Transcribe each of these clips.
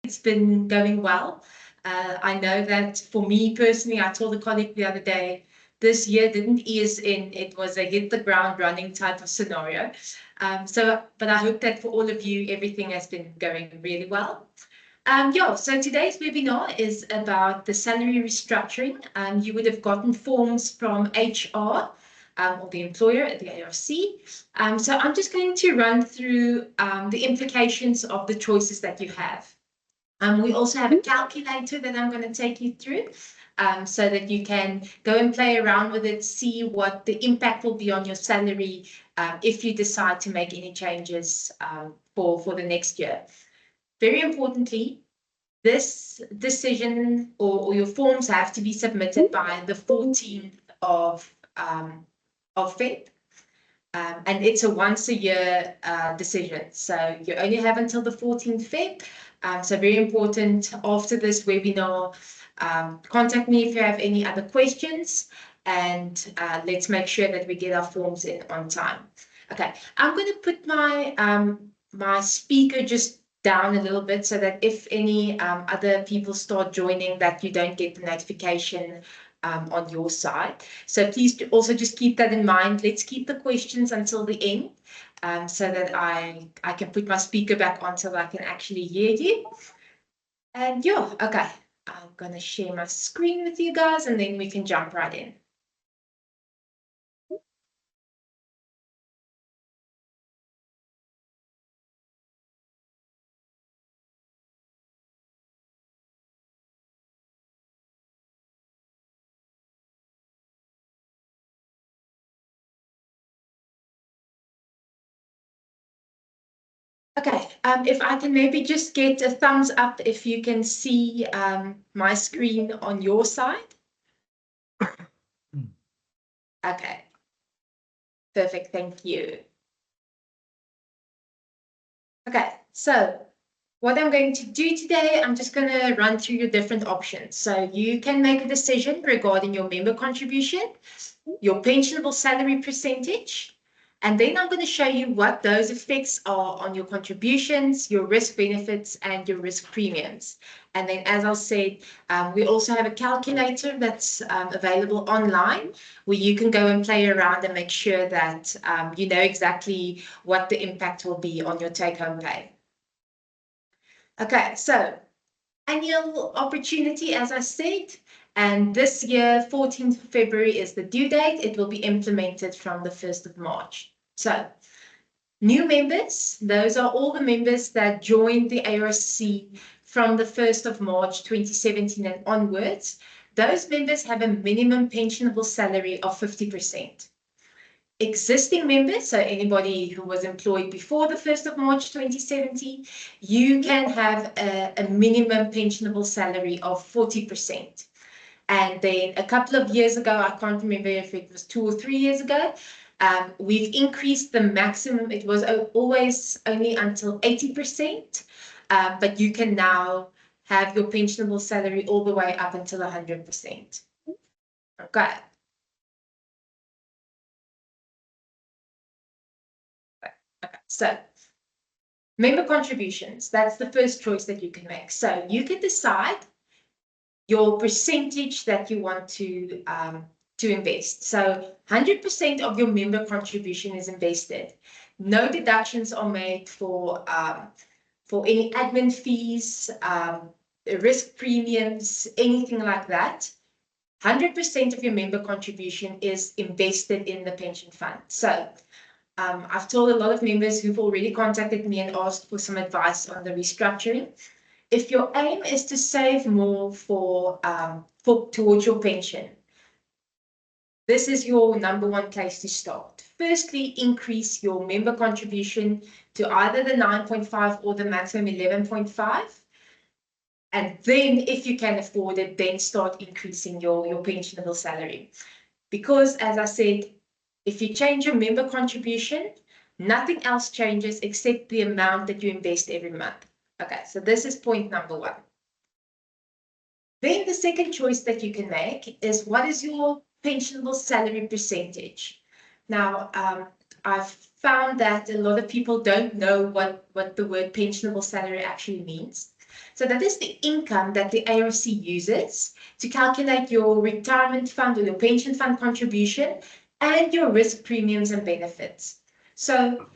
it's been going well. I know that for me personally, I told a colleague the other day, this year didn't ease in. It was a hit the ground running type of scenario. But I hope that for all of you, everything has been going really well. So today's webinar is about the salary restructuring. You would have gotten forms from HR or the employer at the ARC. So I'm just going to run through the implications of the choices that you have. We also have a calculator that I'm going to take you through so that you can go and play around with it, see what the impact will be on your salary if you decide to make any changes for the next year. Very importantly, this decision or your forms have to be submitted by the 14th of Feb. And it's a once a year decision. So you only have until the 14th Feb. So very important. After this webinar, contact me if you have any other questions, and let's make sure that we get our forms in on time. Okay, I'm going to put my my speaker just down a little bit so that if any other people start joining, that you don't get the notification on your side. So please also just keep that in mind. Let's keep the questions until the end so that I can put my speaker back on so that I can actually hear you. And yeah, okay, I'm going to share my screen with you guys and then we can jump right in. Okay, if I can maybe just get a thumbs up if you can see my screen on your side. Okay, perfect, thank you. Okay, so what I'm going to do today, I'm just going to run through your different options. So you can make a decision regarding your member contribution, your pensionable salary percentage, and then I'm going to show you what those effects are on your contributions, your risk benefits, and your risk premiums. And then, as I said, we also have a calculator that's available online where you can go and play around and make sure that you know exactly what the impact will be on your take-home pay. Okay, so annual opportunity, as I said, and this year, 14th February is the due date. It will be implemented from the 1st of March. So new members, those are all the members that joined the ARC from the 1st of March 2017 and onwards. Those members have a minimum pensionable salary of 50%. Existing members, so anybody who was employed before the 1st of March 2017, you can have a minimum pensionable salary of 40%. And then a couple of years ago, I can't remember if it was 2 or 3 years ago, we've increased the maximum. It was always only until 80%, but you can now have your pensionable salary all the way up until 100%. Okay. Okay, so member contributions, that's the first choice that you can make. So you can decide your percentage that you want to invest. So 100% of your member contribution is invested. No deductions are made for any admin fees, risk premiums, anything like that. 100% of your member contribution is invested in the pension fund. So I've told a lot of members who've already contacted me and asked for some advice on the restructuring. If your aim is to save more towards your pension, this is your number one place to start. Firstly, increase your member contribution to either the 9.5 or the maximum 11.5. And then if you can afford it, then start increasing your pensionable salary. Because as I said, if you change your member contribution, nothing else changes except the amount that you invest every month. Okay, so this is point number one. Then the second choice that you can make is what is your pensionable salary percentage? Now, I've found that a lot of people don't know what the word pensionable salary actually means. So that is the income that the ARC uses to calculate your retirement fund or your pension fund contribution and your risk premiums and benefits. So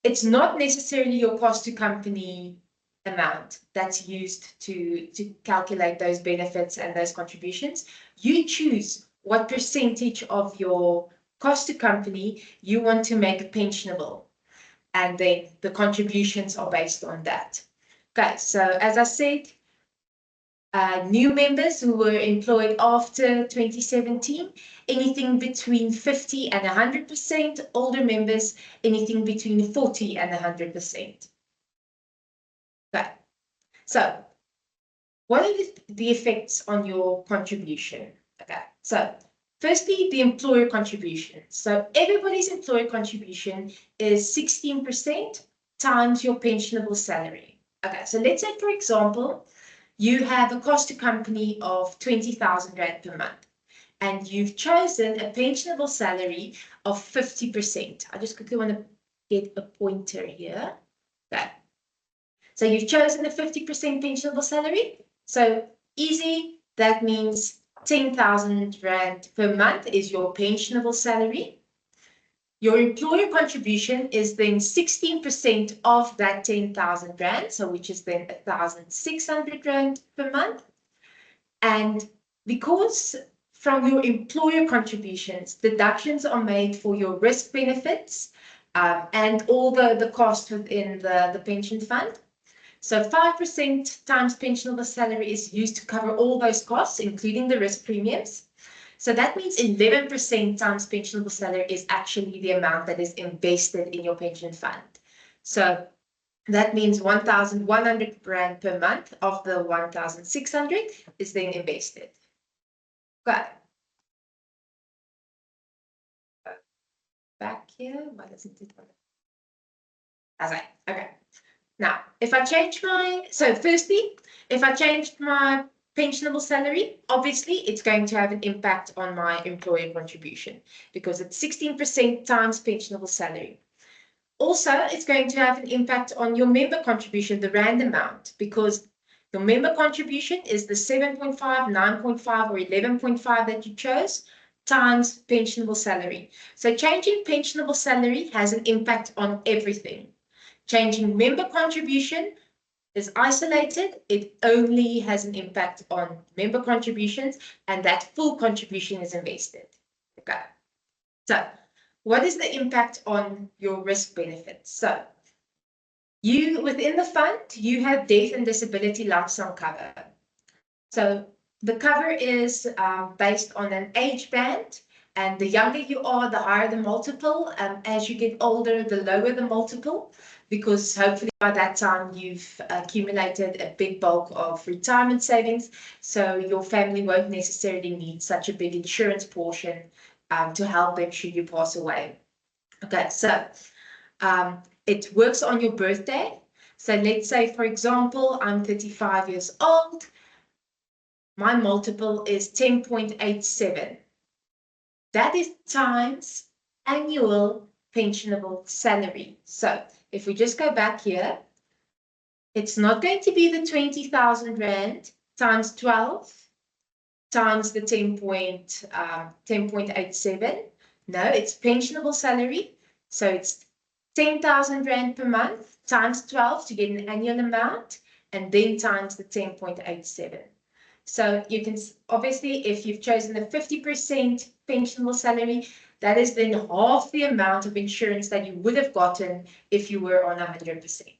it's not necessarily your cost to company amount that's used to calculate those benefits and those contributions. You choose what percentage of your cost to company you want to make pensionable, and then the contributions are based on that. Okay, so as I said, new members who were employed after 2017, anything between 50 and 100%, older members, anything between 40 and 100%. Okay, so what are the effects on your contribution? Okay, so firstly, the employer contribution. So everybody's employer contribution is 16% times your pensionable salary. Okay, so let's say, for example, you have a cost to company of 20,000 Rand per month, and you've chosen a pensionable salary of 50%. I just quickly want to get a pointer here. Okay. So you've chosen a 50% pensionable salary. So easy, that means 10,000 Rand per month is your pensionable salary. Your employer contribution is then 16% of that 10,000 Rand, so which is then 1,600 Rand per month. And because from your employer contributions, deductions are made for your risk benefits and all the costs within the pension fund. So 5% times pensionable salary is used to cover all those costs, including the risk premiums. So that means 11% times pensionable salary is actually the amount that is invested in your pension fund. So that means 1,100 Rand per month of the 1,600 is then invested. Okay. Back here, why doesn't it work? Okay. Now, if I change firstly, if I changed my pensionable salary, obviously it's going to have an impact on my employer contribution because it's 16% times pensionable salary. Also, it's going to have an impact on your member contribution, the Rand amount, because your member contribution is the 7.5, 9.5, or 11.5 that you chose times pensionable salary. So changing pensionable salary has an impact on everything. Changing member contribution is isolated. It only has an impact on member contributions, and that full contribution is invested. Okay. So what is the impact on your risk benefits? So within the fund, you have death and disability lump sum cover. So the cover is based on an age band, and the younger you are, the higher the multiple. As you get older, the lower the multiple, because hopefully by that time you've accumulated a big bulk of retirement savings, so your family won't necessarily need such a big insurance portion to help them should you pass away. Okay, so it works on your birthday. So let's say, for example, I'm 35 years old. My multiple is 10.87. That is times annual pensionable salary. So if we just go back here, it's not going to be the 20,000 Rand times 12 times the 10.87. No, it's pensionable salary. So it's 10,000 Rand per month times 12 to get an annual amount, and then times the 10.87. So you can obviously, if you've chosen the 50% pensionable salary, that is then half the amount of insurance that you would have gotten if you were on 100%.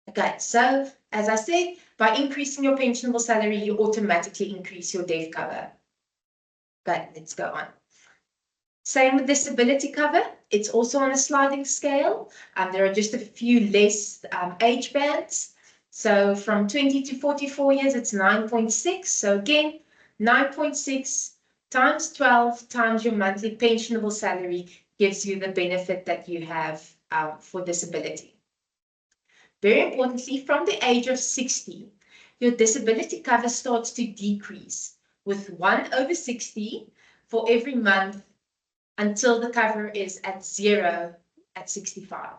Okay, so as I said, by increasing your pensionable salary, you automatically increase your death cover. Okay, let's go on. Same with disability cover. It's also on a sliding scale. There are just a few less age bands. So from 20 to 44 years, it's 9.6. So again, 9.6 times 12 times your monthly pensionable salary gives you the benefit that you have for disability. Very importantly, from the age of 60, your disability cover starts to decrease with 1/60 for every month until the cover is at 0 at 65.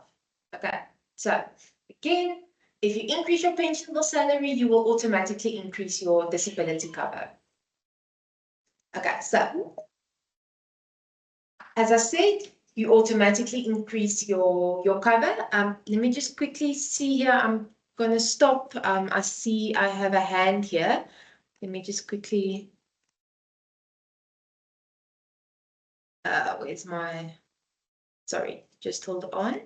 Okay, so again, If you increase your pensionable salary, you will automatically increase your disability cover. Okay, so as I said, you automatically increase your cover. Let me just quickly see here. I'm going to stop. I see I have a hand here. Let me just quickly. Where's my. Sorry, just hold on.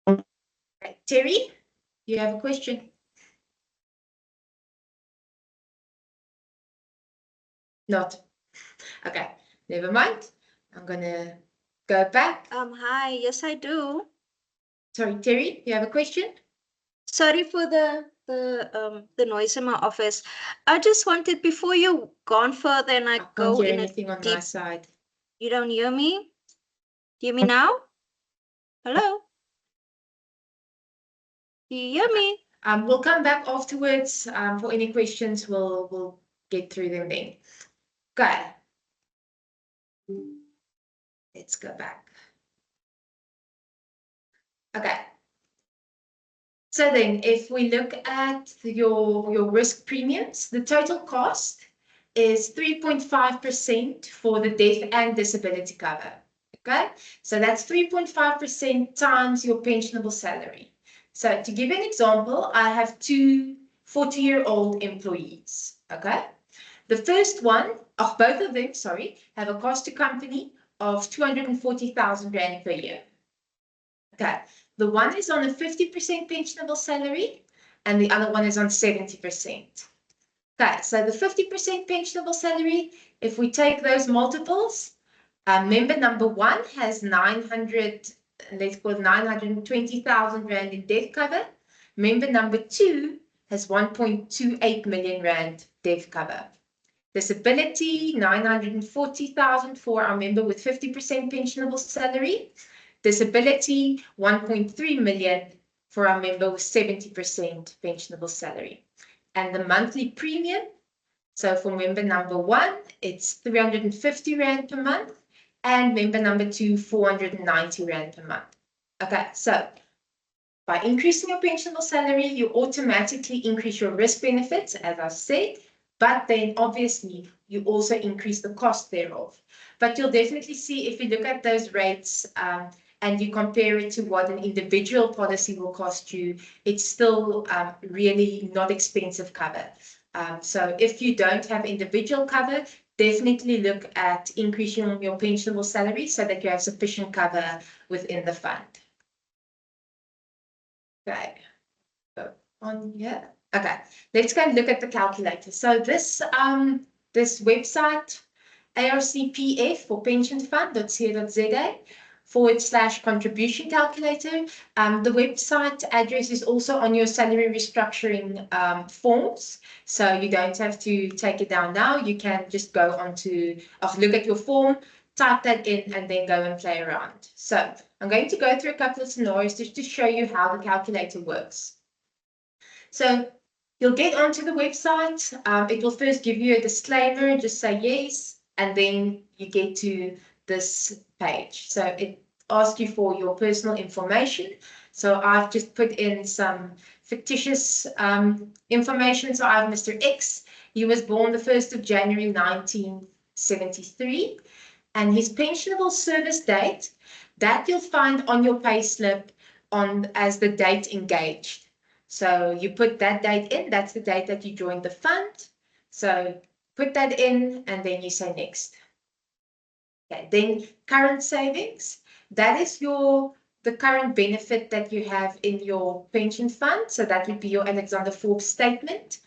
Right. Terry, you have a question? Not. Okay, never mind. I'm gonna go back. Hi, yes, I do. Sorry, Terry, you have a question? Sorry for the noise in my office. I just wanted, before you gone further and I can't go hear in anything on my side. You don't hear me? Do you hear me now? Hello? Do you hear me? We'll come back afterwards. For any questions, we'll get through them then. Okay. Let's go back. Okay. So then, if we look at your risk premiums, the total cost is 3.5% for the death and disability cover. Okay, so that's 3.5% times your pensionable salary. So to give an example, I have two 40-year-old employees. Okay, the first one, both of them, sorry, have a cost to company of 240,000 Rand per year. Okay, the one is on a 50% pensionable salary and the other one is on 70%. Okay, so the 50% pensionable salary, if we take those multiples, member number one has 900, let's call it 920,000 Rand in death cover. Member number two has 1.28 million Rand death cover. Disability, 940,000 for our member with 50% pensionable salary. Disability, 1.3 million for our member with 70% pensionable salary. And the monthly premium, so for member number one, it's 350 Rand per month, and member number two, 490 Rand per month. Okay, so by increasing your pensionable salary, you automatically increase your risk benefits, as I said, but then obviously you also increase the cost thereof. But you'll definitely see if you look at those rates, and you compare it to what an individual policy will cost you, it's still really not expensive cover. So if you don't have individual cover, definitely look at increasing your pensionable salary so that you have sufficient cover within the fund. Okay, go on here. Okay, let's go and look at the calculator. So this website, ARCPF for pensionfund.co.za /contribution calculator. The website address is also on your salary restructuring forms. So you don't have to take it down now. You can just go on to look at your form, type that in, and then go and play around. So I'm going to go through a couple of scenarios just to show you how the calculator works. So you'll get onto the website. It will first give you a disclaimer, just say yes, and then you get to this page. So it asks you for your personal information. So I've just put in some fictitious information. So I have Mr. X. He was born the 1st of January 1973. And his pensionable service date, that you'll find on your payslip as the date engaged. So you put that date in, that's the date that you joined the fund. So put that in and then you say next. Okay, then current savings, that is the current benefit that you have in your pension fund. So that would be your Alexander Forbes statement.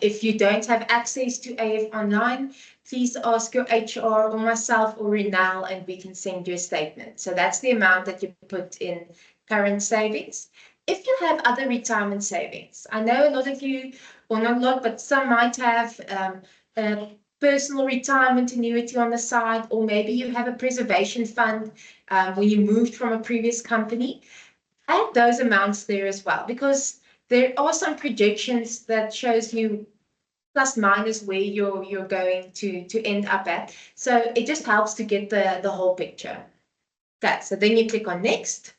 If you don't have access to AF Online, please ask your HR or myself or Renal and we can send you a statement. So that's the amount that you put in current savings. If you have other retirement savings, I know a lot of you, or not a lot, but some might have a personal retirement annuity on the side, or maybe you have a preservation fund when you moved from a previous company, add those amounts there as well, because there are some projections that shows you plus minus where you're going to end up at. So it just helps to get the whole picture. Okay, so then you click on next.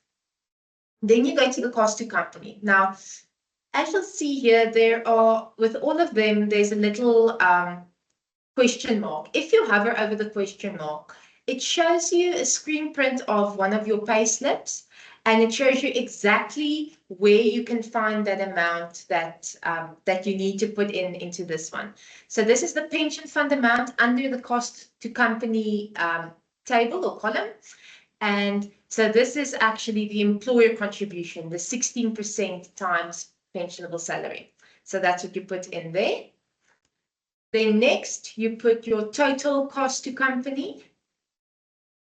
Then you go to the cost to company. Now, as you'll see here, there are, with all of them, there's a little question mark. If you hover over the question mark, it shows you a screen print of one of your pay slips, and it shows you exactly where you can find that amount that that you need to put into this one. So this is the pension fund amount under the cost to company table or column. And so this is actually the employer contribution, the 16% times pensionable salary. So that's what you put in there. Then next, you put your total cost to company.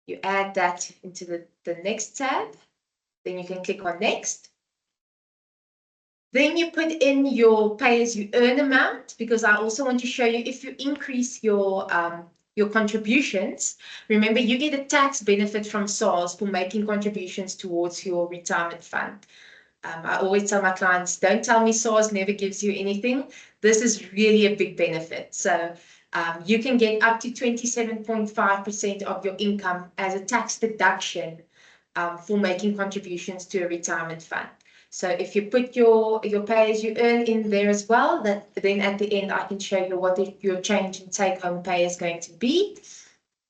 You add that into the next tab. Then you can click on next. Then you put in your pay as you earn amount, because I also want to show you if you increase your contributions, remember you get a tax benefit from SARS for making contributions towards your retirement fund. I always tell my clients, don't tell me SARS never gives you anything. This is really a big benefit. So you can get up to 27.5% of your income as a tax deduction for making contributions to a retirement fund. So if you put your pay as you earn in there as well, then at the end I can show you what your change in take home pay is going to be.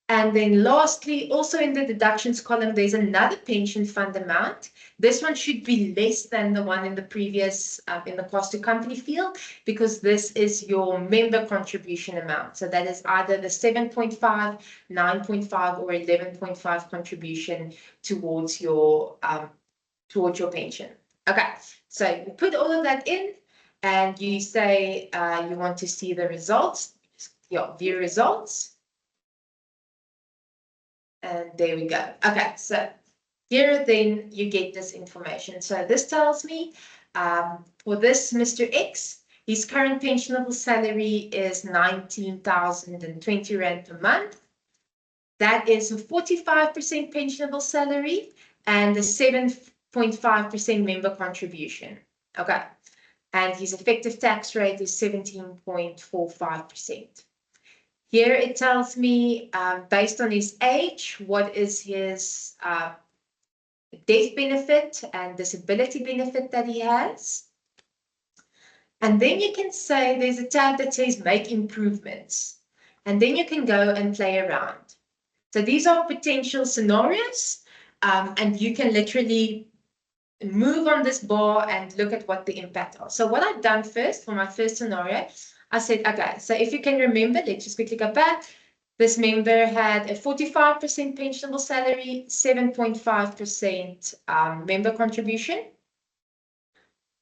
And then lastly, also in the deductions column, there's another pension fund amount. This one should be less than the one in the previous, in the cost to company field, because this is your member contribution amount. So that is either the 7.5, 9.5 or 11.5 contribution towards your pension. Okay, so you put all of that in and you say you want to see the results. View results. And there we go. Okay, so here then you get this information. So this tells me for this Mr. X, his current pensionable salary is 19,020 Rand per month. That is a 45% pensionable salary and a 7.5% member contribution. Okay, and his effective tax rate is 17.45%. Here it tells me, based on his age, what is his death benefit and disability benefit that he has. And then you can say there's a tab that says make improvements. And then you can go and play around. So these are potential scenarios, and you can literally move on this bar and look at what the impact are. So what I've done first for my first scenario, I said, okay, so if you can remember, let's just quickly go back. This member had a 45% pensionable salary, 7.5% member contribution.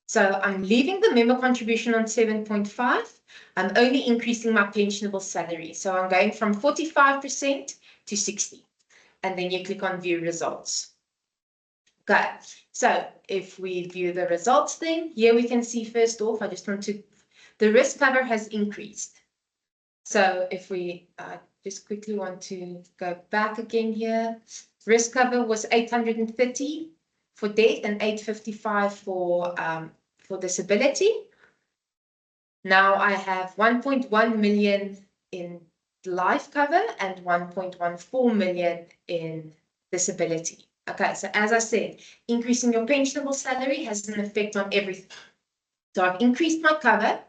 So I'm leaving the member contribution on 7.5. I'm only increasing my pensionable salary. So I'm going from 45% to 60. And then you click on view results. Okay, so if we view the results then, here we can see first off, I just want to, the risk cover has increased. So if we just quickly want to go back again here, risk cover was 830 for death and 855 for disability. Now I have 1.1 million in life cover and 1.14 million in disability. Okay, so as I said, increasing your pensionable salary has an effect on everything. So I've increased my cover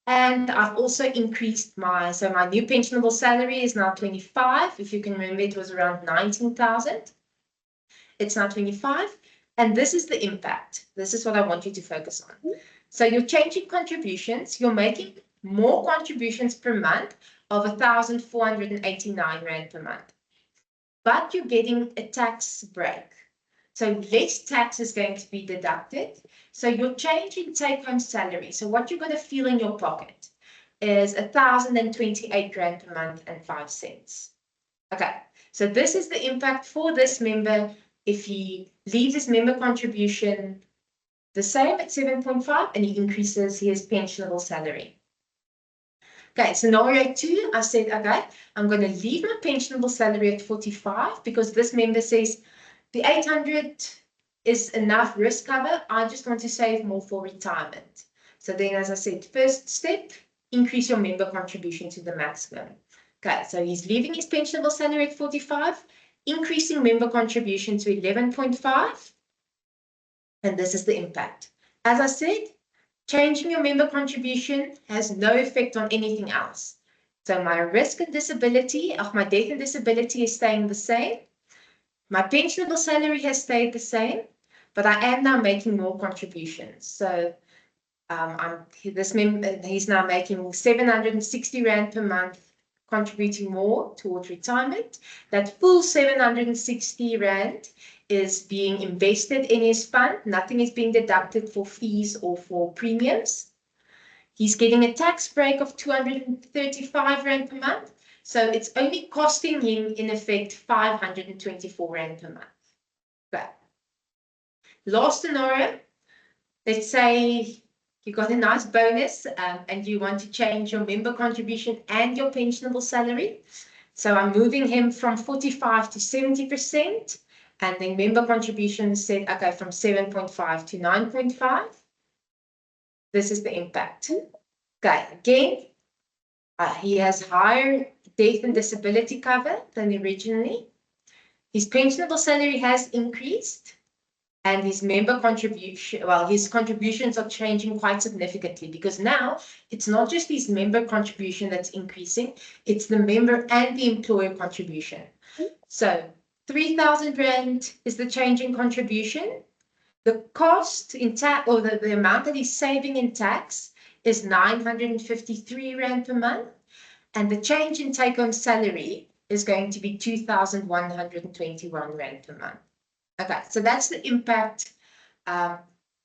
and I've also increased my new pensionable salary is now 25. If you can remember, it was around 19,000. It's now 25. And this is the impact. This is what I want you to focus on. So you're changing contributions. You're making more contributions per month of 1,489 Rand per month. But you're getting a tax break. So less tax is going to be deducted. So your change in take-home salary, so what you're going to feel in your pocket is 1,028 Rand per month and 5 cents. Okay, so this is the impact for this member if he leaves his member contribution the same at 7.5 and he increases his pensionable salary. Okay, scenario 2, I said, okay, I'm going to leave my pensionable salary at 45 because this member says the 800 is enough risk cover. I just want to save more for retirement. So then, as I said, first step, increase your member contribution to the maximum. Okay, so he's leaving his pensionable salary at 45, increasing member contribution to 11.5, and this is the impact. As I said, changing your member contribution has no effect on anything else. So my risk and disability, my death and disability is staying the same. My pensionable salary has stayed the same, but I am now making more contributions. So he's now making 760 Rand per month, contributing more towards retirement. That full 760 Rand is being invested in his fund. Nothing is being deducted for fees or for premiums. He's getting a tax break of 235 Rand per month. So it's only costing him, in effect, 524 Rand per month. But last scenario, let's say you got a nice bonus and you want to change your member contribution and your pensionable salary. So I'm moving him from 45 to 70%, and then member contribution said, okay, from 7.5 to 9.5. This is the impact. Okay, again, he has higher death and disability cover than originally. His pensionable salary has increased, and his member contribution, well, his contributions are changing quite significantly, because now it's not just his member contribution that's increasing, it's the member and the employer contribution. So 3,000 Rand is the change in contribution. The cost in tax, or the amount that he's saving in tax, is 953 Rand per month. And the change in take-home salary is going to be 2,121 Rand per month. Okay, so that's the impact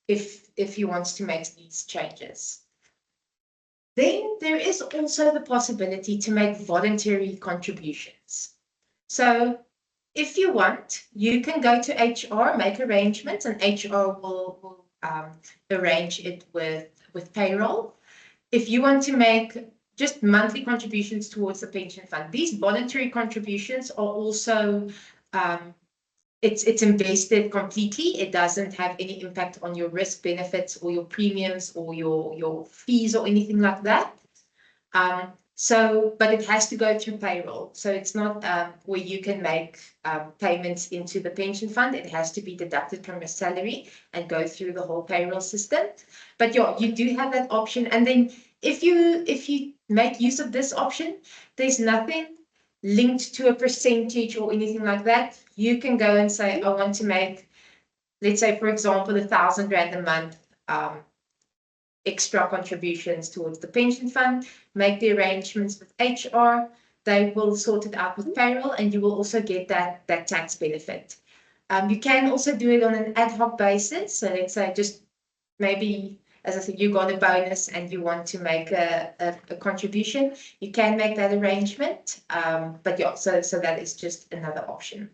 if he wants to make these changes. Then there is also the possibility to make voluntary contributions. So if you want, you can go to HR, make arrangements, and HR will arrange it with payroll. If you want to make just monthly contributions towards the pension fund, these voluntary contributions are also it's invested completely. It doesn't have any impact on your risk benefits or your premiums or your fees or anything like that. But it has to go through payroll. So it's not where you can make payments into the pension fund. It has to be deducted from your salary and go through the whole payroll system. But yeah, you do have that option. And then if you make use of this option, there's nothing linked to a percentage or anything like that. You can go and say, I want to make, let's say, for example, 1,000 Rand a month extra contributions towards the pension fund, make the arrangements with HR. They will sort it out with payroll, and you will also get that tax benefit. You can also do it on an ad hoc basis. So let's say just maybe, as I said, you got a bonus and you want to make a contribution, you can make that arrangement. But yeah, so that is just another option.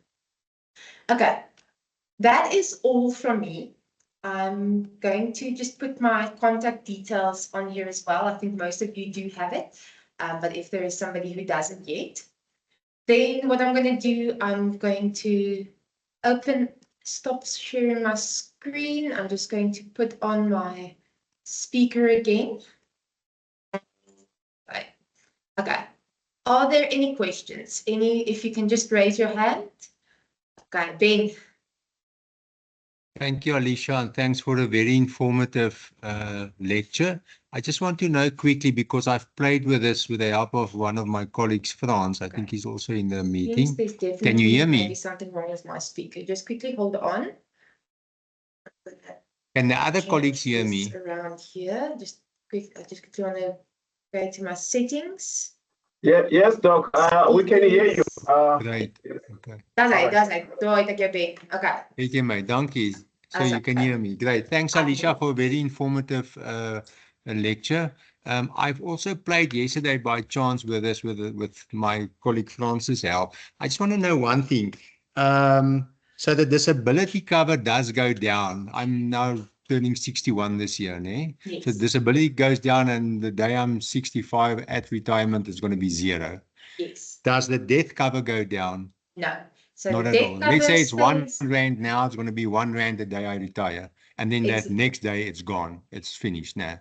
Okay, that is all from me. I'm going to just put my contact details on here as well. I think most of you do have it, but if there is somebody who doesn't yet, then what I'm going to do, I'm going to stop sharing my screen. I'm just going to put on my speaker again. Right. Okay. Are there any questions? If you can just raise your hand. Okay, Ben. Thank you, Alicia, and thanks for a very informative lecture. I just want to know quickly, because I've played with this with the help of one of my colleagues, Frans. I think he's also in the meeting. Yes, there's definitely, can you hear me? Maybe something wrong with my speaker. Just quickly hold on. Can the other colleagues hear me? Around here, I just quickly want to go to my settings. Yeah, yes, Doc. We can hear you. Great. Okay. Does hy. Daar het ek jou Ben. Okay. Het jy my? Dankie. So you can hear me. Great. Thanks, Alicia, for a very informative lecture. I've also played yesterday by chance with this with my colleague Francis' help. I just want to know one thing. So the disability cover does go down. I'm now turning 61 this year, né? Yes. So disability goes down, and the day I'm 65 at retirement, it's going to be 0. Yes. Does the death cover go down? No. So Not the at death all. cover Let's say it's stays- R1 now, it's going to be R1 the day I retire. And then that Exactly. next day it's gone. It's finished now.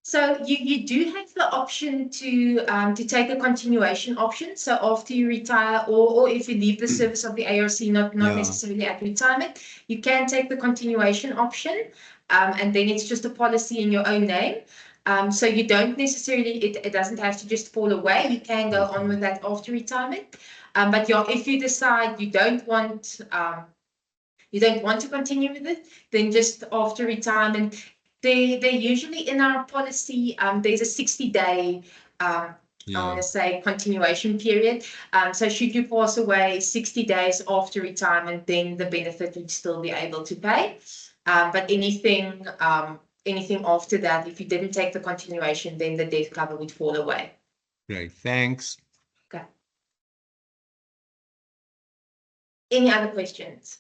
So you do have the option to take a continuation option. So after you retire, or if you leave the service of the ARC, not Yeah. necessarily at retirement, you can take the continuation option, and then it's just a policy in your own name. So you don't necessarily, it doesn't have to just fall away. You can go on with that after retirement. But yeah, if you decide you don't want to continue with it, then just after retirement, they usually in our policy, there's a 60-day, I want to say, continuation period. So should you pass away 60 days after retirement, then the benefit would still be able to pay. But anything after that, if you didn't take the continuation, then the death cover would fall away. Great, thanks. Okay. Any other questions?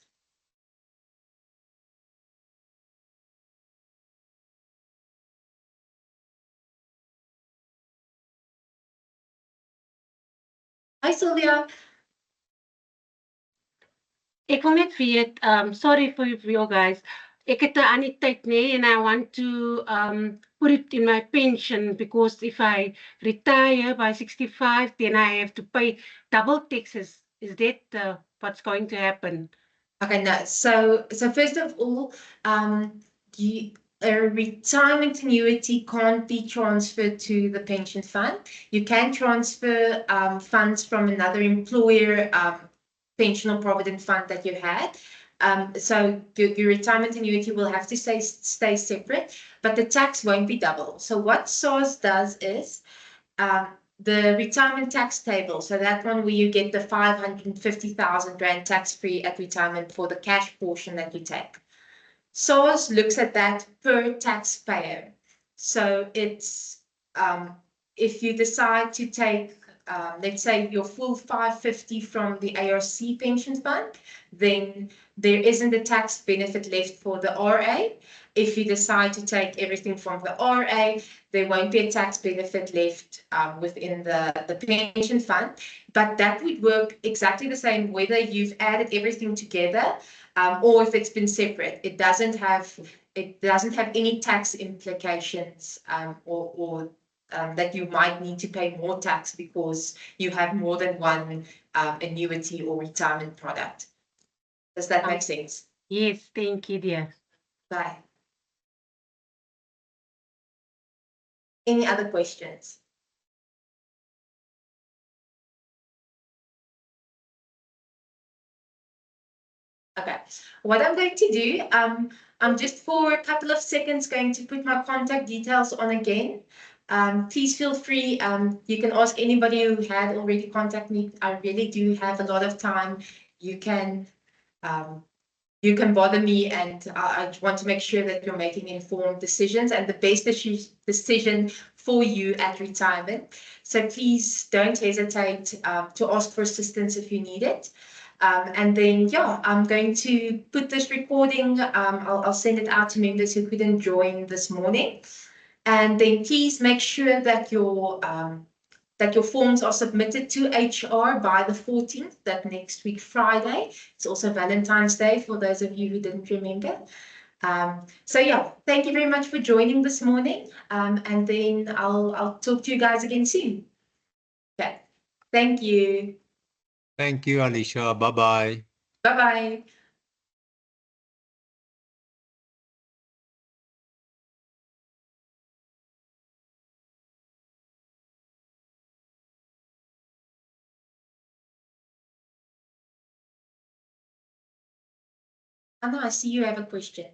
Hi, Sylvia. Ek wil net weet, sorry for you guys. Ek het 'n anniteit nê, and I want to put it in my pension, because if I retire by 65, then I have to pay double taxes. Is that what's going to happen? Okay, no. So first of all, a retirement annuity can't be transferred to the pension fund. You can transfer funds from another employer pension or provident fund that you had. So your retirement annuity will have to stay separate, but the tax won't be double. So what SARS does is the retirement tax table, so that one where you get the 550,000 Rand tax-free at retirement for the cash portion that you take. SARS looks at that per taxpayer. So it's if you decide to take, let's say, your full 550 from the ARC pension fund, then there isn't a tax benefit left for the RA. If you decide to take everything from the RA, there won't be a tax benefit left within the pension fund. But that would work exactly the same whether you've added everything together or if it's been separate. It doesn't have any tax implications or that you might need to pay more tax because you have more than one annuity or retirement product. Does that make sense? Yes, thank you, dear. Bye. Any other questions? Okay, what I'm going to do, I'm just for a couple of seconds going to put my contact details on again. Please feel free. You can ask anybody who had already contacted me. I really do have a lot of time. You can bother me, and I want to make sure that you're making informed decisions and the best decision for you at retirement. So please don't hesitate to ask for assistance if you need it. And then, yeah, I'm going to put this recording. I'll send it out to members who couldn't join this morning. And then please make sure that your forms are submitted to HR by the 14th, that next week, Friday. It's also Valentine's Day for those of you who didn't remember. So yeah, thank you very much for joining this morning. And then I'll talk to you guys again soon. Okay, thank you. Thank you, Alicia. Bye-bye. Bye-bye. Anna, I see you have a question.